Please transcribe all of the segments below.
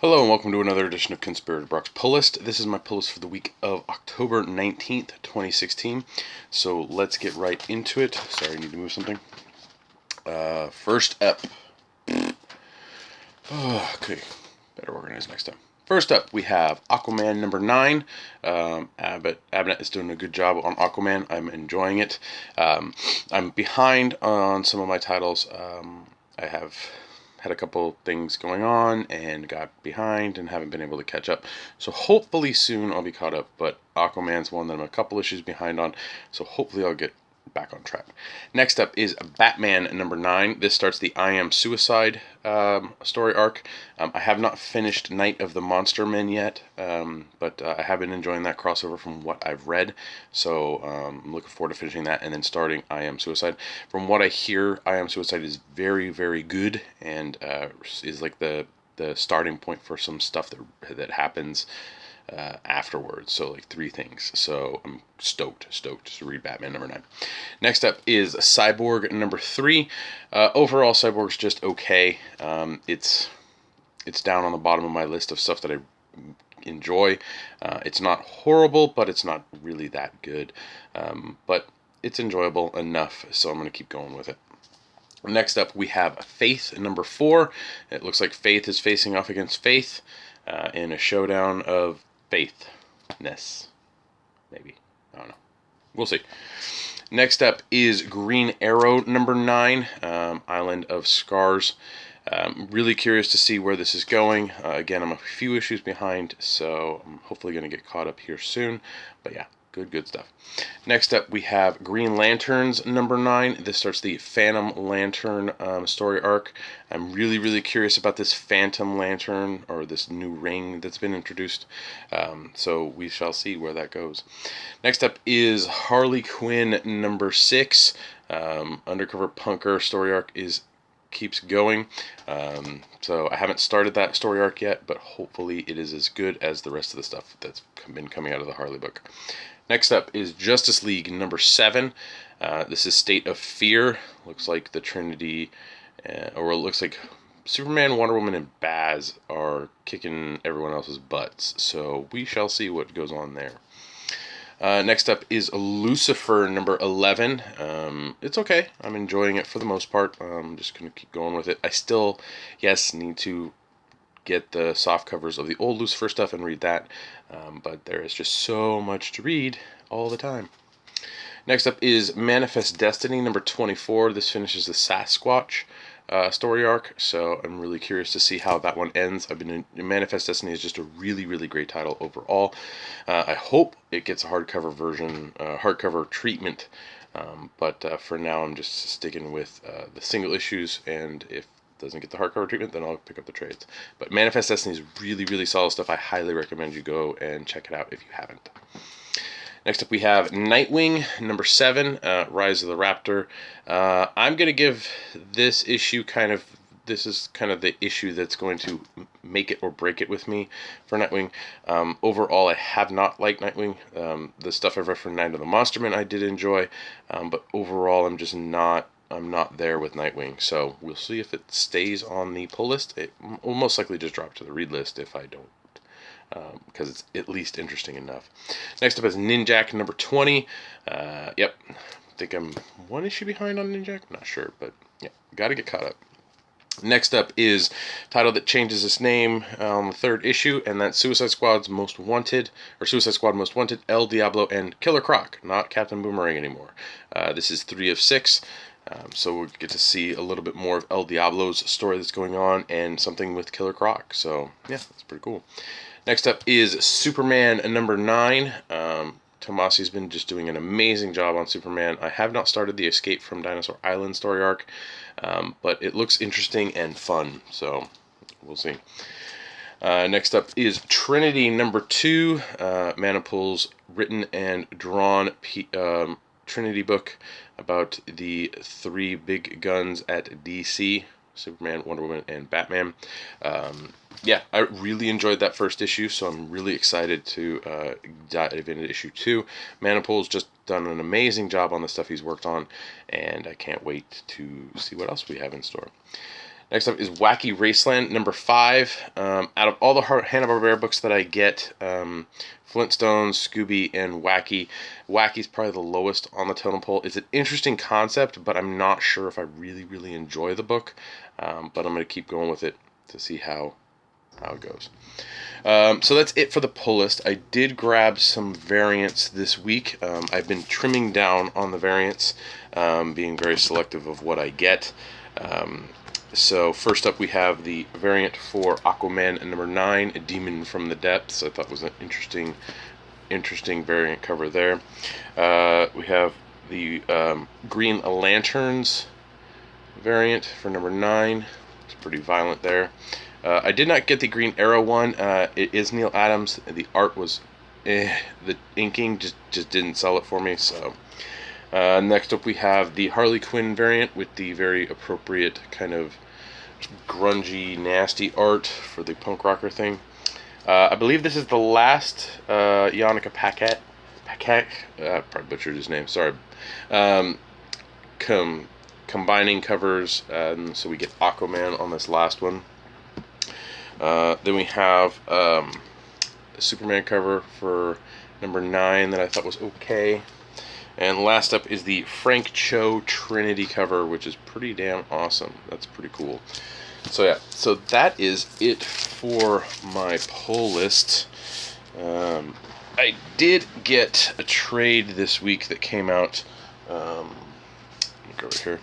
Hello and welcome to another edition of Conspirator Brock's Pull List. This is my pull list for the week of October 19th, 2016. So let's get right into it. Sorry, I need to move something. First up. Okay, better organize next time. First up, we have Aquaman number 9. Abnett is doing a good job on Aquaman. I'm enjoying it. I'm behind on some of my titles. I have had a couple things going on and got behind and haven't been able to catch up. So hopefully soon I'll be caught up, but Aquaman's one that I'm a couple issues behind on, so hopefully I'll get back on track. Next up is Batman number 9. This starts the I Am Suicide story arc. I have not finished Night of the Monster Men yet, but I have been enjoying that crossover from what I've read, so I'm looking forward to finishing that and then starting I Am Suicide. From what I hear, I Am Suicide is very, very good and is like the starting point for some stuff that happens afterwards. So like 3 things. So I'm stoked to read Batman number 9. Next up is Cyborg number 3. Overall, Cyborg's just okay. It's down on the bottom of my list of stuff that I enjoy. It's not horrible, but it's not really that good. But it's enjoyable enough, so I'm going to keep going with it. Next up, we have Faith number 4. It looks like Faith is facing off against Faith in a showdown of faithness. Maybe. I don't know. We'll see. Next up is Green Arrow number 9, Island of Scars. Really curious to see where this is going. Again, I'm a few issues behind, so I'm hopefully going to get caught up here soon. But yeah, good stuff. Next up, we have Green Lanterns number 9. This starts the Phantom Lantern story arc. I'm really curious about this Phantom Lantern, or this new ring that's been introduced. So we shall see where that goes. Next up is Harley Quinn number 6. Undercover Punker story arc keeps going. So I haven't started that story arc yet, but hopefully it is as good as the rest of the stuff that's been coming out of the Harley book. Next up is Justice League number 7. This is State of Fear. Looks like the Trinity, or it looks like Superman, Wonder Woman, and Baz are kicking everyone else's butts. So we shall see what goes on there. Next up is Lucifer number 11. It's okay. I'm enjoying it for the most part. I'm just going to keep going with it. I still, yes, need to get the soft covers of the old Lucifer stuff and read that. But there is just so much to read all the time. Next up is Manifest Destiny number 24. This finishes the Sasquatch story arc, so I'm really curious to see how that one ends. Manifest Destiny is just a really great title overall. I hope it gets a hardcover version, hardcover treatment, but for now I'm just sticking with the single issues, and if it doesn't get the hardcover treatment, then I'll pick up the trades. But Manifest Destiny is really solid stuff. I highly recommend you go and check it out if you haven't. Next up, we have Nightwing, number 7, Rise of the Raptor. I'm going to give this issue this is kind of the issue that's going to make it or break it with me for Nightwing. Overall, I have not liked Nightwing. The stuff I've read for Night of the Monsterman I did enjoy, but overall I'm not there with Nightwing. So we'll see if it stays on the pull list. It will most likely just drop to the read list if I don't. Because it's at least interesting enough. Next up is Ninjak number 20. Yep, I think I'm one issue behind on Ninjak. I'm not sure, but yeah, gotta get caught up. Next up is a title that changes its name on the 3rd issue, and that's Suicide Squad Most Wanted, El Diablo, and Killer Croc, not Captain Boomerang anymore. This is 3 of 6. So we'll get to see a little bit more of El Diablo's story that's going on, and something with Killer Croc. So yeah, that's pretty cool. Next up is Superman number 9. Tomasi's been just doing an amazing job on Superman. I have not started the Escape from Dinosaur Island story arc, but it looks interesting and fun, so we'll see. Next up is Trinity number 2, Manipul's written and drawn Trinity book about the 3 big guns at DC. Superman, Wonder Woman, and Batman. Yeah, I really enjoyed that first issue, so I'm really excited to dive into issue 2. Manipul's just done an amazing job on the stuff he's worked on, and I can't wait to see what else we have in store. Next up is Wacky Raceland, number 5. Out of all the Hanna-Barbera books that I get, Flintstones, Scooby, and Wacky, Wacky's probably the lowest on the totem pole. It's an interesting concept, but I'm not sure if I really, really enjoy the book. But I'm going to keep going with it to see how it goes. So that's it for the pull list. I did grab some variants this week. I've been trimming down on the variants, being very selective of what I get. So first up we have the variant for Aquaman number 9, A Demon from the Depths. I thought was an interesting variant cover there. We have the Green Lanterns variant for number 9. It's pretty violent there. I did not get the Green Arrow one. It is Neil Adams. The art was the inking just didn't sell it for me. So next up we have the Harley Quinn variant with the very appropriate kind of grungy, nasty art for the punk rocker thing. I believe this is the last Yannicka Paquette, probably butchered his name, sorry. Combining covers, so we get Aquaman on this last one. Then we have a Superman cover for number 9 that I thought was okay. And last up is the Frank Cho Trinity cover, which is pretty damn awesome. That's pretty cool. So yeah, so that is it for my pull list. I did get a trade this week that came out. Let me go over here.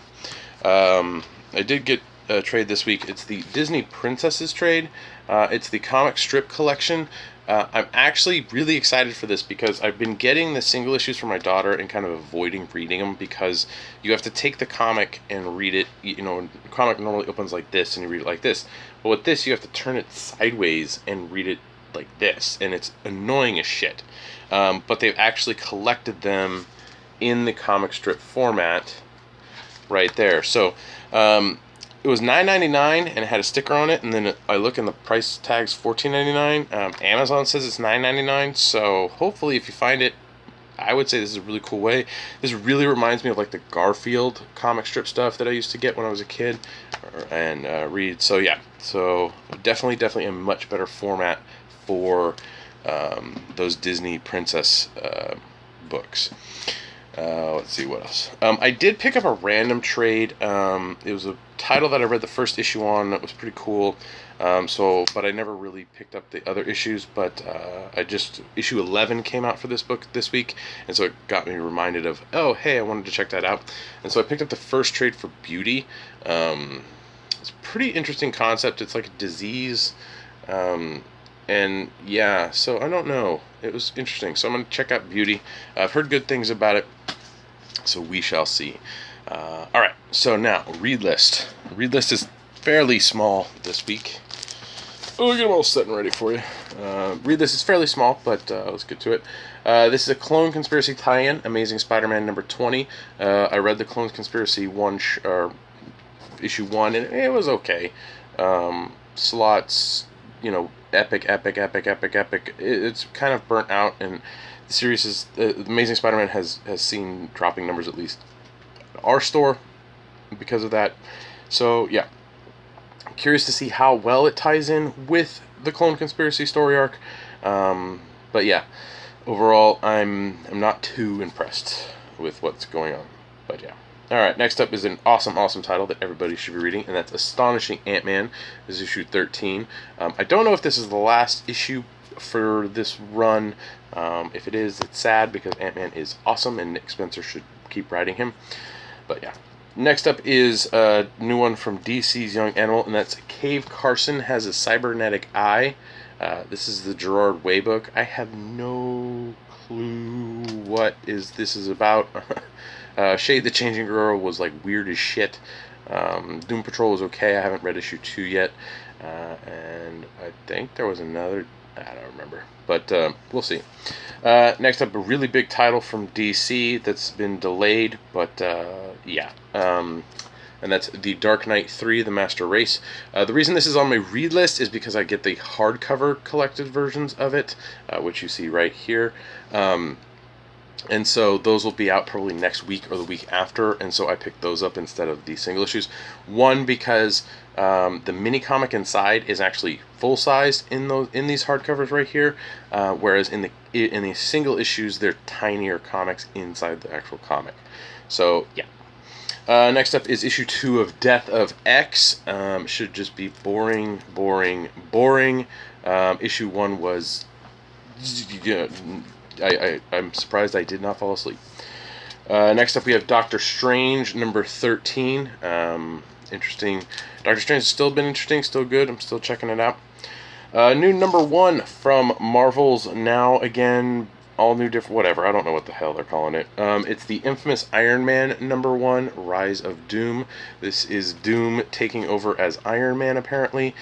I did get a trade this week. It's the Disney Princesses trade. It's the comic strip collection. I'm actually really excited for this because I've been getting the single issues for my daughter and kind of avoiding reading them because you have to take the comic and read it. You know, the comic normally opens like this and you read it like this. But with this, you have to turn it sideways and read it like this, and it's annoying as shit. But they've actually collected them in the comic strip format right there. So it was $9.99 and it had a sticker on it, and then I look and the price tag's $14.99. Amazon says it's $9.99, so hopefully if you find it, I would say this is a really cool way. This really reminds me of like the Garfield comic strip stuff that I used to get when I was a kid and read. So yeah, so definitely a much better format for those Disney princess books. Let's see what else. I did pick up a random trade. It was a title that I read the first issue on that was pretty cool. But I never really picked up the other issues. But issue 11 came out for this book this week, and so it got me reminded of, oh hey, I wanted to check that out. And so I picked up the first trade for Beauty. It's a pretty interesting concept. It's like a disease. And yeah, so I don't know. It was interesting. So I'm going to check out Beauty. I've heard good things about it, so we shall see. Alright, so now, read list. Read list is fairly small this week. Oh, I get them all set and ready for you. Read list is fairly small, but let's get to it. This is a Clone Conspiracy tie-in, Amazing Spider-Man number 20. I read the Clone Conspiracy issue 1, and it was okay. Slots, you know, epic. It's kind of burnt out, and the series is Amazing Spider-Man has seen dropping numbers at least at our store because of that. So yeah, I'm curious to see how well it ties in with the Clone Conspiracy story arc. But yeah, overall I'm not too impressed with what's going on. But yeah. Alright, next up is an awesome title that everybody should be reading, and that's Astonishing Ant-Man. This is issue 13. I don't know if this is the last issue for this run. If it is, it's sad because Ant-Man is awesome and Nick Spencer should keep writing him. But yeah. Next up is a new one from DC's Young Animal, and that's Cave Carson Has a Cybernetic Eye. This is the Gerard Way book. I have no clue what this is about. Shade the Changing Girl was like weird as shit. Doom Patrol was okay. I haven't read issue 2 yet. And I think there was another. I don't remember. But we'll see. Next up, a really big title from DC that's been delayed. But yeah. And that's The Dark Knight 3, The Master Race. The reason this is on my read list is because I get the hardcover collected versions of it, which you see right here. And so those will be out probably next week or the week after, and so I picked those up instead of the single issues. One, because The mini comic inside is actually full size in these hardcovers right here, whereas in the single issues they're tinier comics inside the actual comic. So yeah. Next up is issue 2 of Death of X. Should just be boring, boring, boring. Issue 1 was. I'm surprised I did not fall asleep. Next up, we have Doctor Strange, number 13. Interesting. Doctor Strange has still been interesting, still good. I'm still checking it out. New number 1 from Marvel's Now Again, all new, different, whatever. I don't know what the hell they're calling it. It's the infamous Iron Man number 1, Rise of Doom. This is Doom taking over as Iron Man, apparently.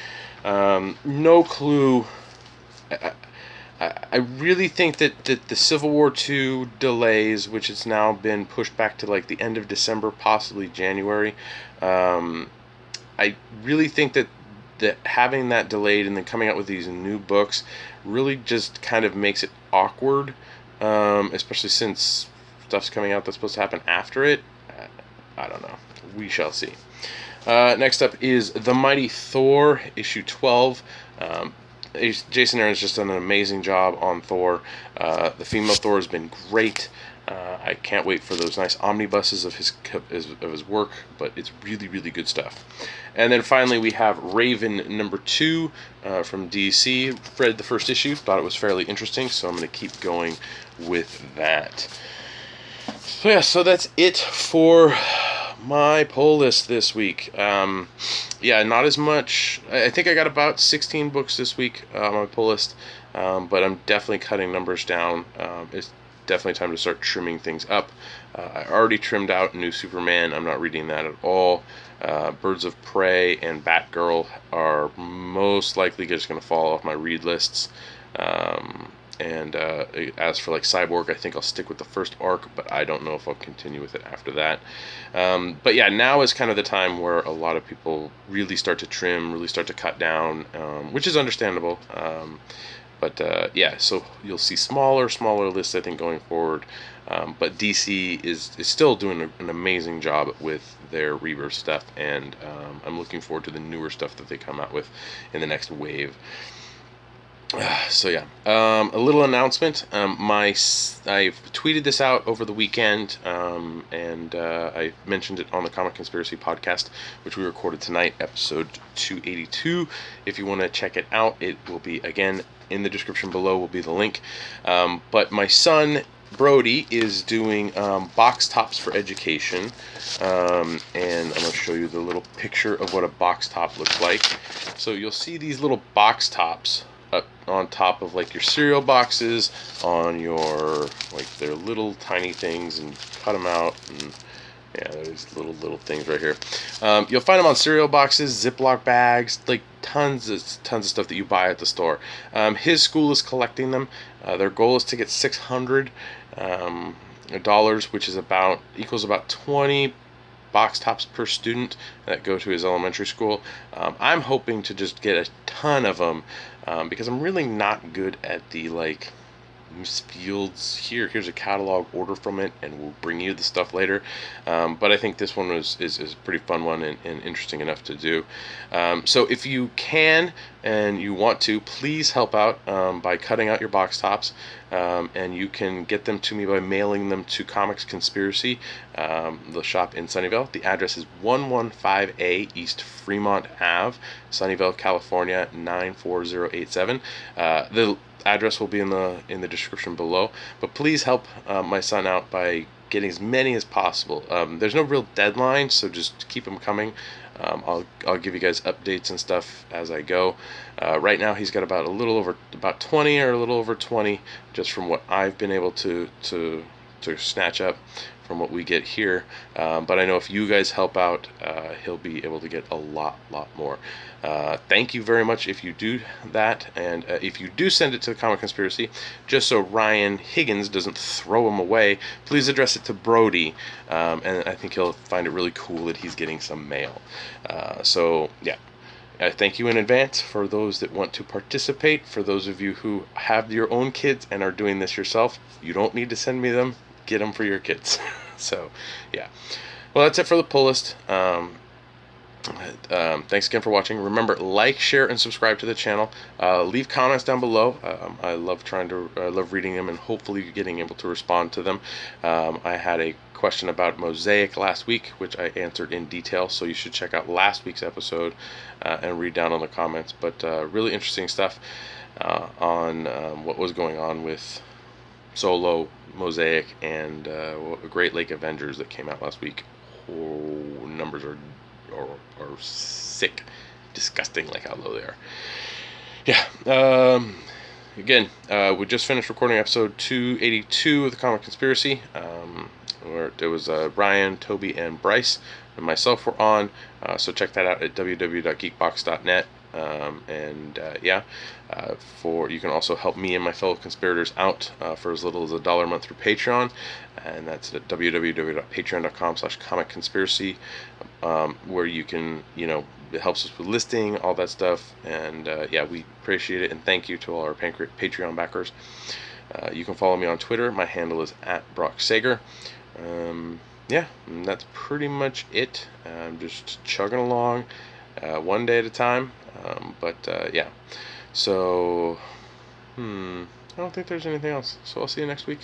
No clue. I really think that the Civil War II delays, which has now been pushed back to like the end of December, possibly January, I really think that having that delayed and then coming out with these new books really just kind of makes it awkward, especially since stuff's coming out that's supposed to happen after it. I don't know. We shall see. Next up is The Mighty Thor, issue 12. Jason Aaron's just done an amazing job on Thor. The female Thor has been great. I can't wait for those nice omnibuses of his work, but it's really, really good stuff. And then finally we have Raven number 2 from DC. Read the first issue, thought it was fairly interesting, so I'm going to keep going with that. So yeah, so that's it for my pull list this week. Yeah, not as much. I think I got about 16 books this week on my pull list, but I'm definitely cutting numbers down. It's definitely time to start trimming things up. I already trimmed out New Superman. I'm not reading that at all. Birds of Prey and Batgirl are most likely just going to fall off my read lists. And as for like Cyborg, I think I'll stick with the first arc, but I don't know if I'll continue with it after that. But yeah, now is kind of the time where a lot of people really start to trim, really start to cut down, which is understandable. But yeah, so you'll see smaller lists, I think, going forward. But DC is still doing an amazing job with their Rebirth stuff, and I'm looking forward to the newer stuff that they come out with in the next wave. So yeah, a little announcement. I've tweeted this out over the weekend, and I mentioned it on the Comic Conspiracy podcast, which we recorded tonight, episode 282. If you want to check it out, it will be, again, in the description below will be the link. But my son Brody is doing box tops for education, and I'm going to show you the little picture of what a box top looks like. So you'll see these little box tops up on top of like your cereal boxes, on your, like, they're little tiny things, and cut them out, and yeah, there's little things right here. You'll find them on cereal boxes, Ziploc bags, like tons of stuff that you buy at the store. His school is collecting them. Their goal is to get $600, which is equals about 20 box tops per student that go to his elementary school. I'm hoping to just get a ton of them, because I'm really not good at the, like, Miss Fields, here's a catalog, order from it, and we'll bring you the stuff later. But I think this one is a pretty fun one and interesting enough to do. So if you can and you want to, please help out by cutting out your box tops, and you can get them to me by mailing them to Comics Conspiracy, the shop in Sunnyvale. The address is 115A East Fremont Ave, Sunnyvale, California 94087. The address will be in the description below, but please help my son out by getting as many as possible. There's no real deadline, so just keep them coming. I'll give you guys updates and stuff as I go. Right now he's got about 20 or a little over 20, just from what I've been able to snatch up from what we get here. But I know if you guys help out, he'll be able to get a lot more. Thank you very much if you do that, and if you do send it to the Comic Conspiracy, just so Ryan Higgins doesn't throw them away, please address it to Brody, and I think he'll find it really cool that he's getting some mail. So yeah, thank you in advance for those that want to participate. For those of you who have your own kids and are doing this yourself, you don't need to send me them. Get them for your kids. So yeah, well, that's it for the pull list. Thanks again for watching. Remember, like, share, and subscribe to the channel. Leave comments down below. I love reading them and hopefully getting able to respond to them. I had a question about Mosaic last week, which I answered in detail, so you should check out last week's episode and read down on the comments. But really interesting stuff on what was going on with Solo, Mosaic, and Great Lake Avengers that came out last week. Oh, numbers are sick, disgusting, like how low they are. Yeah. Again, we just finished recording episode 282 of the Comic Conspiracy, where there was Ryan, Toby, and Bryce, and myself were on. So check that out at www.geekbox.net. You can also help me and my fellow conspirators out for as little as $1 a month through Patreon, and that's at www.patreon.com/comicconspiracy, where you can, it helps us with listing, all that stuff, and we appreciate it, and thank you to all our Patreon backers. You can follow me on Twitter. My handle is @BrockSager. And that's pretty much it. I'm just chugging along one day at a time. So I don't think there's anything else. So I'll see you next week.